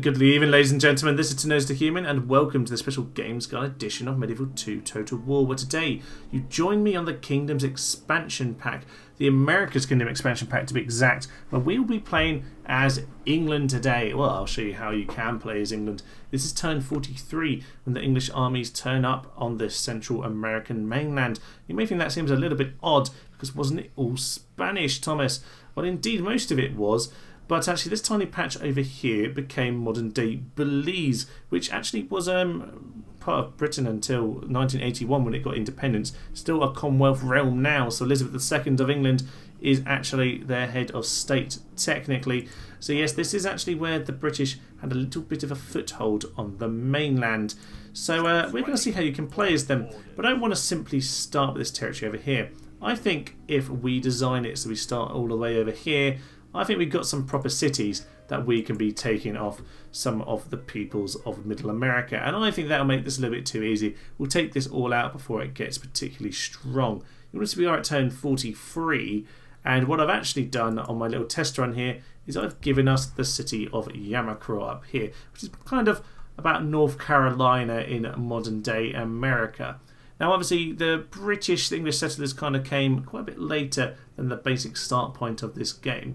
Good evening, ladies and gentlemen. This is To Knows the Human, and welcome to the special Games Guide edition of Medieval 2 Total War, where today you join me on the Kingdoms expansion pack, the America's Kingdom expansion pack to be exact, where we will be playing as England today. Well, I'll show you how you can play as England. This is turn 43, when the English armies turn up on the Central American mainland. You may think that seems a little bit odd, because wasn't it all Spanish, Thomas? Well, indeed, most of it was. But actually this tiny patch over here became modern day Belize, which actually was part of Britain until 1981 when it got independence. Still a Commonwealth realm now, so Elizabeth II of England is actually their head of state technically. So yes, this is actually where the British had a little bit of a foothold on the mainland. So we're going to see how you can play as them, but I don't want to simply start with this territory over here. I think if we design it so we start all the way over here, I think we've got some proper cities that we can be taking off some of the peoples of Middle America, and I think that'll make this a little bit too easy. We'll take this all out before it gets particularly strong. You notice we are at turn 43, and what I've actually done on my little test run here is I've given us the city of Yamakro up here, which is kind of about North Carolina in modern day America. Now obviously the British, the English settlers kind of came quite a bit later than the basic start point of this game.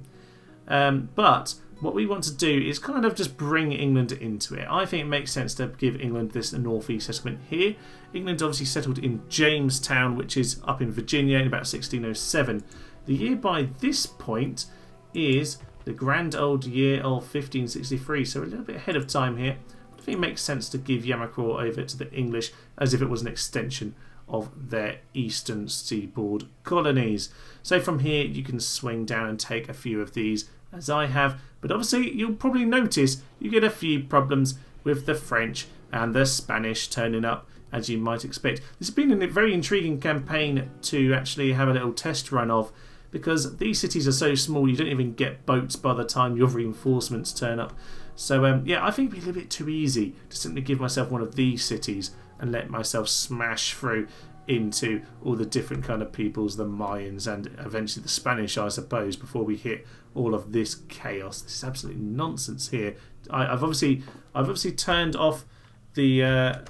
But what we want to do is kind of just bring England into it. I think it makes sense to give England this northeast settlement here. England obviously settled in Jamestown, which is up in Virginia in about 1607. The year by this point is the grand old year of 1563, so a little bit ahead of time here. I think it makes sense to give Yamakro over to the English as if it was an extension of their eastern seaboard colonies. So from here you can swing down and take a few of these, as I have, but obviously you'll probably notice you get a few problems with the French and the Spanish turning up, as you might expect. This has been a very intriguing campaign to actually have a little test run of, because these cities are so small you don't even get boats by the time your reinforcements turn up. So yeah, I think it'd be a little bit too easy to simply give myself one of these cities and let myself smash through into all the different kind of peoples, the Mayans and eventually the Spanish, I suppose, before we hit all of this chaos. This is absolutely nonsense here. I've obviously turned off the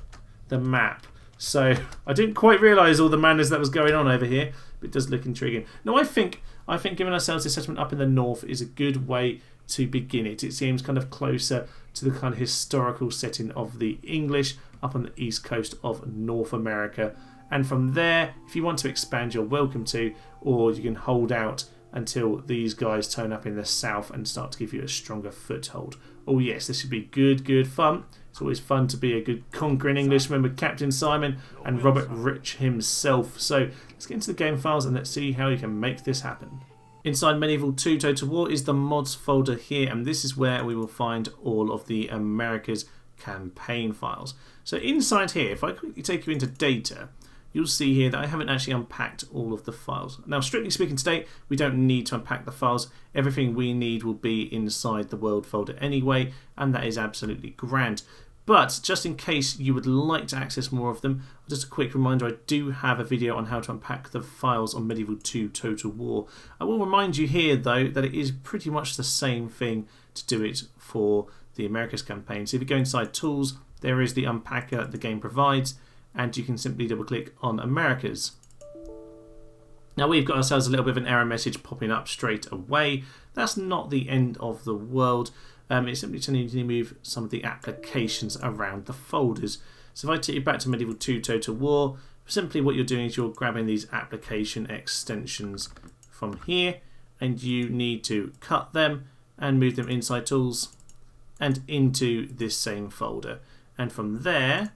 map, so I didn't quite realise all the madness that was going on over here, but it does look intriguing. No, I think giving ourselves this settlement up in the north is a good way to begin it. It seems kind of closer to the kind of historical setting of the English up on the east coast of North America. And from there, if you want to expand, you're welcome to, or you can hold out until these guys turn up in the south and start to give you a stronger foothold. Oh yes, this should be good fun. It's always fun to be a good conquering Englishman with Captain Simon and Robert Rich himself. So let's get into the game files and let's see how you can make this happen. Inside Medieval 2 Total War is the mods folder here, and this is where we will find all of the America's campaign files. So inside here, if I quickly take you into data, you'll see here that I haven't actually unpacked all of the files. Now, strictly speaking today, we don't need to unpack the files. Everything we need will be inside the world folder anyway, and that is absolutely grand. But just in case you would like to access more of them, just a quick reminder, I do have a video on how to unpack the files on Medieval 2 Total War. I will remind you here though that it is pretty much the same thing to do it for the Americas campaign. So if you go inside Tools, there is the unpacker that the game provides, and you can simply double click on Americas. Now we've got ourselves a little bit of an error message popping up straight away. That's not the end of the world. It's simply telling you to move some of the applications around the folders. So if I take you back to Medieval 2 Total War, simply what you're doing is you're grabbing these application extensions from here, and you need to cut them and move them inside Tools and into this same folder. And from there,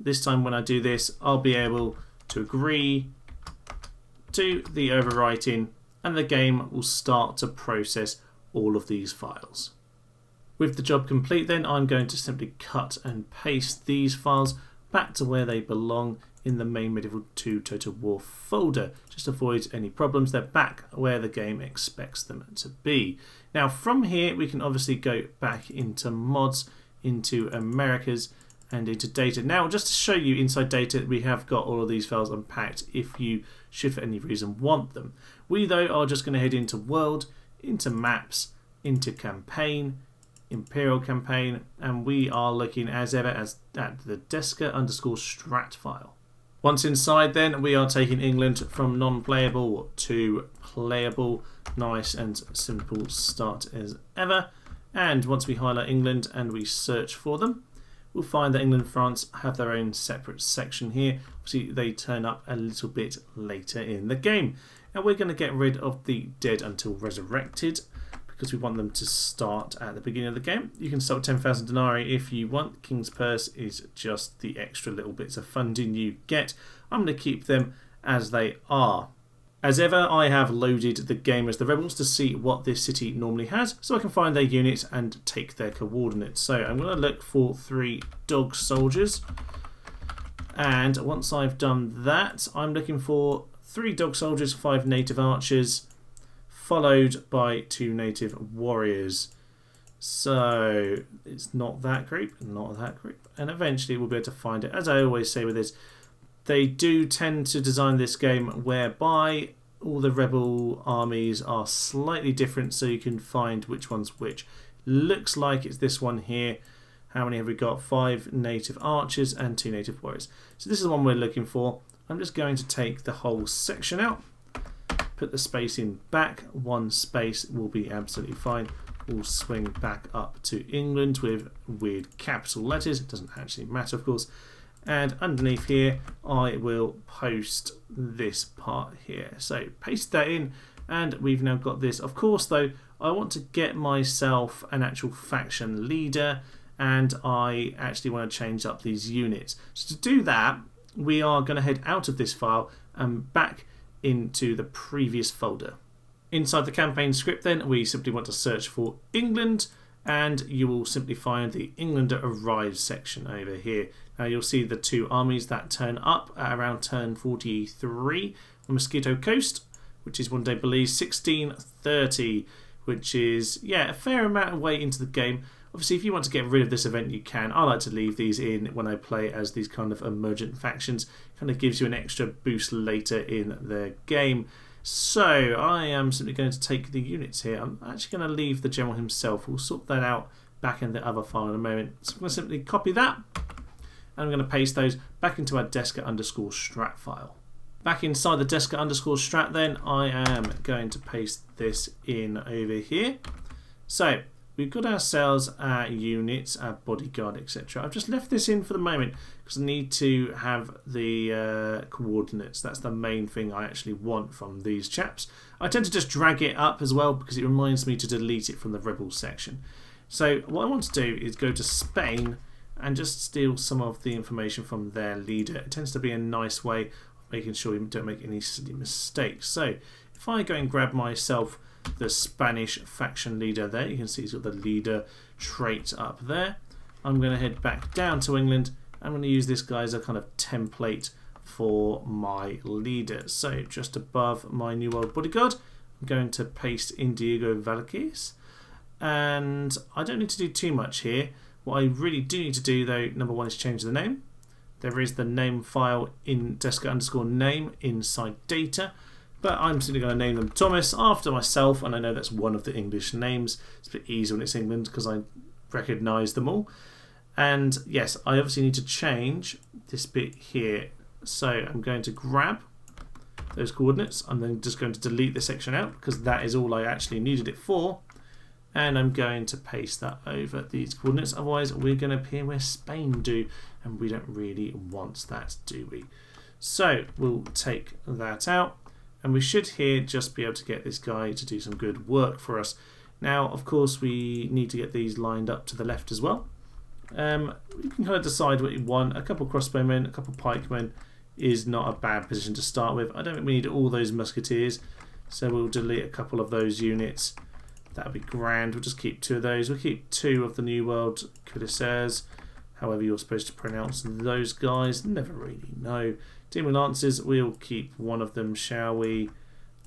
this time when I do this, I'll be able to agree to the overwriting, and the game will start to process all of these files. With the job complete then, I'm going to simply cut and paste these files back to where they belong in the main Medieval 2 Total War folder. Just avoid any problems, they're back where the game expects them to be. Now from here we can obviously go back into mods, into Americas and into data. Now just to show you inside data, we have got all of these files unpacked if you should for any reason want them. We though are just going to head into world, into maps, into campaign, Imperial campaign, and we are looking as ever at the Deska_strat file. Once inside then, we are taking England from non-playable to playable. Nice and simple start as ever. And once we highlight England and we search for them, we'll find that England and France have their own separate section here. Obviously, they turn up a little bit later in the game. And we're going to get rid of the dead until resurrected, because we want them to start at the beginning of the game. You can start with 10,000 denarii if you want. King's Purse is just the extra little bits of funding you get. I'm going to keep them as they are. As ever, I have loaded the game as the rebels to see what this city normally has, so I can find their units and take their coordinates. So I'm going to look for 3 dog soldiers, and once I've done that, I'm looking for 3 dog soldiers, 5 native archers, followed by 2 native warriors. So it's not that group, not that group, and eventually we'll be able to find it. As I always say with this, they do tend to design this game whereby all the rebel armies are slightly different, so you can find which one's which. Looks like it's this one here. How many have we got? 5 native archers and 2 native warriors. So this is the one we're looking for. I'm just going to take the whole section out, put the space in back. 1 space will be absolutely fine. We'll swing back up to England with weird capital letters. It doesn't actually matter, of course. And underneath here, I will post this part here. So paste that in, and we've now got this. Of course, though, I want to get myself an actual faction leader, and I actually want to change up these units. So to do that, we are going to head out of this file and back into the previous folder. Inside the campaign script then, we simply want to search for England, and you will simply find the England Arrives section over here. Now you'll see the 2 armies that turn up at around turn 43 on Mosquito Coast, which is one day Belize, 1630, which is, yeah, a fair amount of way into the game. Obviously, if you want to get rid of this event, you can. I like to leave these in when I play as these kind of emergent factions. Kind of gives you an extra boost later in the game. So I am simply going to take the units here. I'm actually going to leave the general himself. We'll sort that out back in the other file in a moment. So I'm going to simply copy that, and I'm going to paste those back into our Deska_strat file. Back inside the Deska_strat then, I am going to paste this in over here. So we've got ourselves our units, our bodyguard, etc. I've just left this in for the moment because I need to have the coordinates. That's the main thing I actually want from these chaps. I tend to just drag it up as well because it reminds me to delete it from the rebels section. So what I want to do is go to Spain and just steal some of the information from their leader. It tends to be a nice way of making sure you don't make any silly mistakes. So if I go and grab myself the Spanish faction leader there, you can see he's got the leader trait up there. I'm going to head back down to England. I'm going to use this guy as a kind of template for my leader. So just above my New World Bodyguard, I'm going to paste in Diego Valquez. And I don't need to do too much here. What I really do need to do, though, number 1 is change the name. There is the name file in Deska_name inside data. But I'm simply going to name them Thomas after myself, and I know that's one of the English names. It's a bit easier when it's England because I recognise them all. And yes, I obviously need to change this bit here. So I'm going to grab those coordinates. I'm then just going to delete this section out because that is all I actually needed it for. And I'm going to paste that over these coordinates. Otherwise, we're going to appear where Spain do, and we don't really want that, do we? So we'll take that out. And we should here just be able to get this guy to do some good work for us. Now, of course, we need to get these lined up to the left as well. You can kind of decide what you want. A couple crossbowmen, a couple pikemen is not a bad position to start with. I don't think we need all those musketeers, so we'll delete a couple of those units. That would be grand. We'll just keep 2 of those. We'll keep 2 of the New World Cuirassiers, however you're supposed to pronounce those guys. Never really know. Demon Lancers, we'll keep 1 of them, shall we?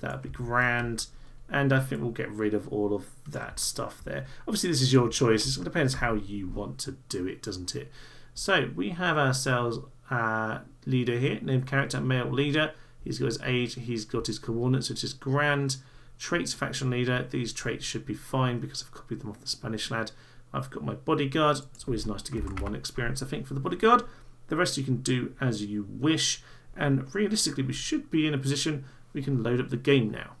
That would be grand. And I think we'll get rid of all of that stuff there. Obviously, this is your choice. It depends how you want to do it, doesn't it? So we have ourselves a leader here, named character, male leader. He's got his age, he's got his coordinates, which is grand. Traits, faction leader. These traits should be fine because I've copied them off the Spanish lad. I've got my bodyguard. It's always nice to give him 1 experience, I think, for the bodyguard. The rest you can do as you wish. And realistically, we should be in a position we can load up the game now.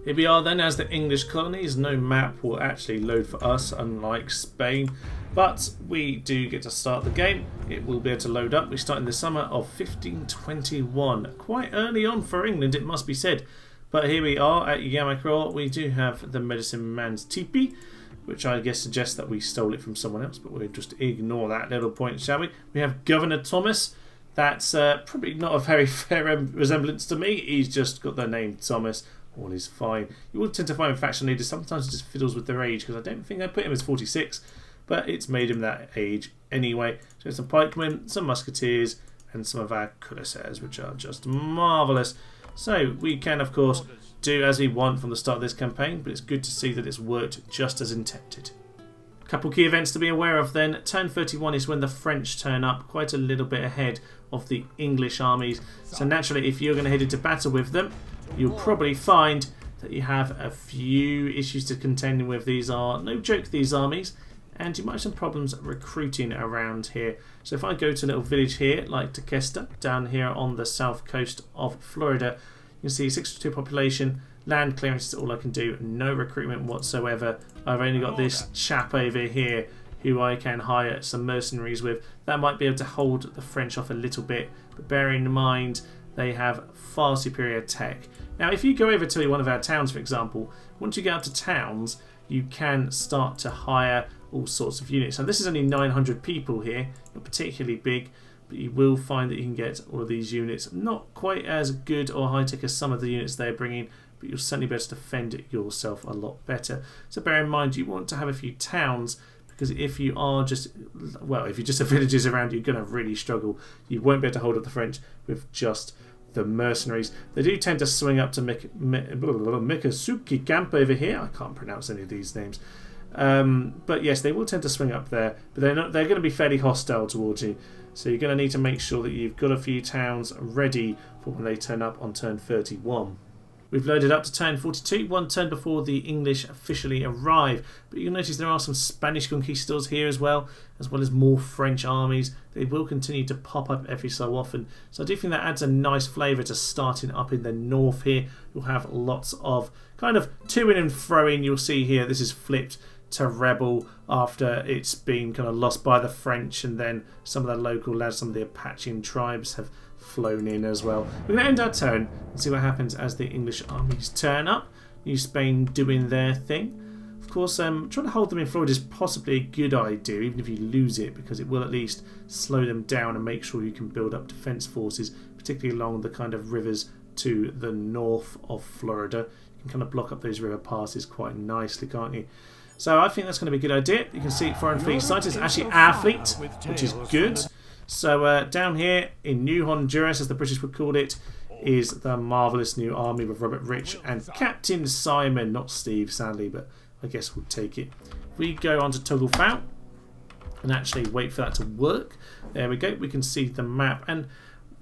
Here we are then as the English colonies. No map will actually load for us, unlike Spain. But we do get to start the game. It will be able to load up. We start in the summer of 1521. Quite early on for England, it must be said. But here we are at Yamakro. We do have the Medicine Man's Teepee, which I guess suggests that we stole it from someone else. But we'll just ignore that little point, shall we? We have Governor Thomas. That's probably not a very fair resemblance to me. He's just got the name Thomas. All is fine. You will tend to find faction leaders sometimes it just fiddles with their age, because I don't think I put him as 46, but it's made him that age anyway. So some pikemen, some musketeers, and some of our cuirassiers, which are just marvellous. So we can, of course, do as we want from the start of this campaign, but it's good to see that it's worked just as intended. A couple key events to be aware of then. Turn 31 is when the French turn up, quite a little bit ahead of the English armies. So naturally, if you're going to head into battle with them, you'll probably find that you have a few issues to contend with. These are no joke, these armies, and you might have some problems recruiting around here. So if I go to a little village here like Tequesta, down here on the south coast of Florida, you can see 62 population, land clearance is all I can do, no recruitment whatsoever. I've only got this chap over here who I can hire some mercenaries with. That might be able to hold the French off a little bit, but bearing in mind they have far superior tech. Now if you go over to one of our towns, for example, once you get up to towns you can start to hire all sorts of units. Now this is only 900 people here, not particularly big, but you will find that you can get all of these units. Not quite as good or high tech as some of the units they're bringing, but you'll certainly be able to defend yourself a lot better. So bear in mind you want to have a few towns, because if you are just, well, if you just have villages around, you're going to really struggle. You won't be able to hold up the French with just the mercenaries. They do tend to swing up to Mikasuki camp over here. I can't pronounce any of these names. But yes, they will tend to swing up there, but they're going to be fairly hostile towards you. So you're going to need to make sure that you've got a few towns ready for when they turn up on turn 31. We've loaded up to turn 42, 1 turn before the English officially arrive. But you'll notice there are some Spanish conquistadors here as well as more French armies. They will continue to pop up every so often. So I do think that adds a nice flavour to starting up in the north here. You'll have lots of kind of to-ing and fro-ing. You'll see here this is flipped to rebel after it's been kind of lost by the French, and then some of the local lads, some of the Apache tribes have flown in as well. We're going to end our turn and see what happens as the English armies turn up. New Spain doing their thing. Of course, trying to hold them in Florida is possibly a good idea, even if you lose it, because it will at least slow them down and make sure you can build up defence forces, particularly along the kind of rivers to the north of Florida. You can kind of block up those river passes quite nicely, can't you? So I think that's going to be a good idea. You can see foreign fleet sighted. It's actually our fleet, which is good. So down here in New Honduras, as the British would call it, is the marvellous new army with Robert Rich and Captain Simon. Not Steve, sadly, but I guess we'll take it. We go on to Togglefou and actually wait for that to work. There we go. We can see the map. And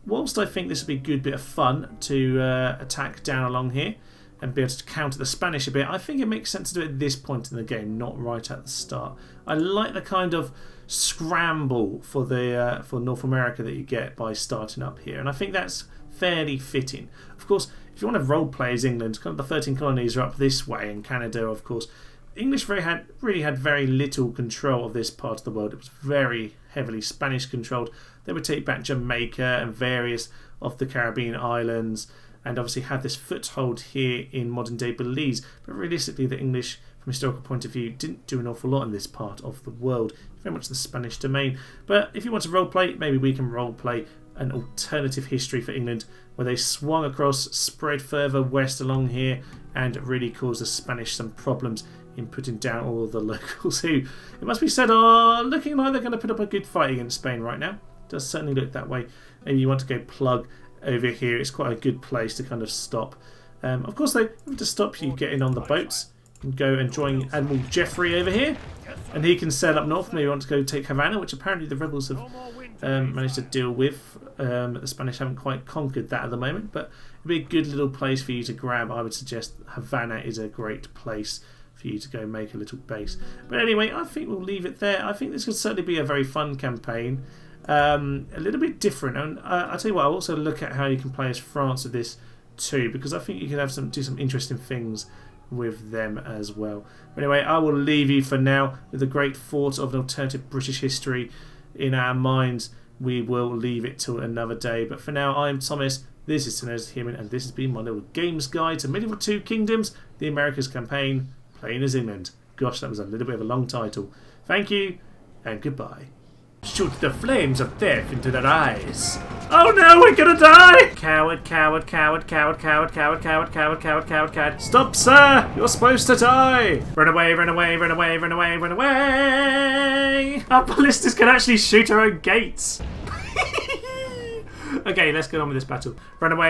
whilst I think this would be a good bit of fun to attack down along here and be able to counter the Spanish a bit, I think it makes sense to do it at this point in the game, not right at the start. I like the kind of scramble for the for North America that you get by starting up here, and I think that's fairly fitting. Of course, if you want to role play as England, kind of the 13 colonies are up this way, and Canada, of course. English really had very little control of this part of the world. It was very heavily Spanish controlled. They would take back Jamaica and various of the Caribbean islands, and obviously had this foothold here in modern day Belize. But realistically, the English, from a historical point of view, didn't do an awful lot in this part of the world. Very much the Spanish domain. But if you want to roleplay, maybe we can roleplay an alternative history for England, where they swung across, spread further west along here, and really caused the Spanish some problems in putting down all of the locals who, it must be said, are looking like they're going to put up a good fight against Spain right now. It does certainly look that way. Maybe you want to go plug over here. It's quite a good place to kind of stop. Of course, they have to stop you getting on the boats. You can go and join Admiral Jeffrey over here, and he can sail up north. Maybe you want to go take Havana, which apparently the rebels have managed to deal with. The Spanish haven't quite conquered that at the moment, but it'd be a good little place for you to grab. I would suggest Havana is a great place for you to go make a little base. But anyway, I think we'll leave it there. I think this could certainly be a very fun campaign. A little bit different, and I'll tell you what, I'll also look at how you can play as France with this too, because I think you can do some interesting things with them as well. But anyway, I will leave you for now with the great thought of an alternative British history in our minds. We will leave it till another day, but for now, I'm Thomas, this is Tenacious Human, and this has been my little games guide to Medieval 2 Kingdoms, the Americas campaign, playing as England. Gosh, that was a little bit of a long title. Thank you, and goodbye. Shoot the flames of death into their eyes. Oh no, we're gonna die! Coward, coward, coward, coward, coward, coward, coward, coward, coward, coward, coward. Stop, sir! You're supposed to die! Run away, run away, run away, run away, run away! Our ballistas can actually shoot our own gates. Okay, let's get on with this battle. Run away.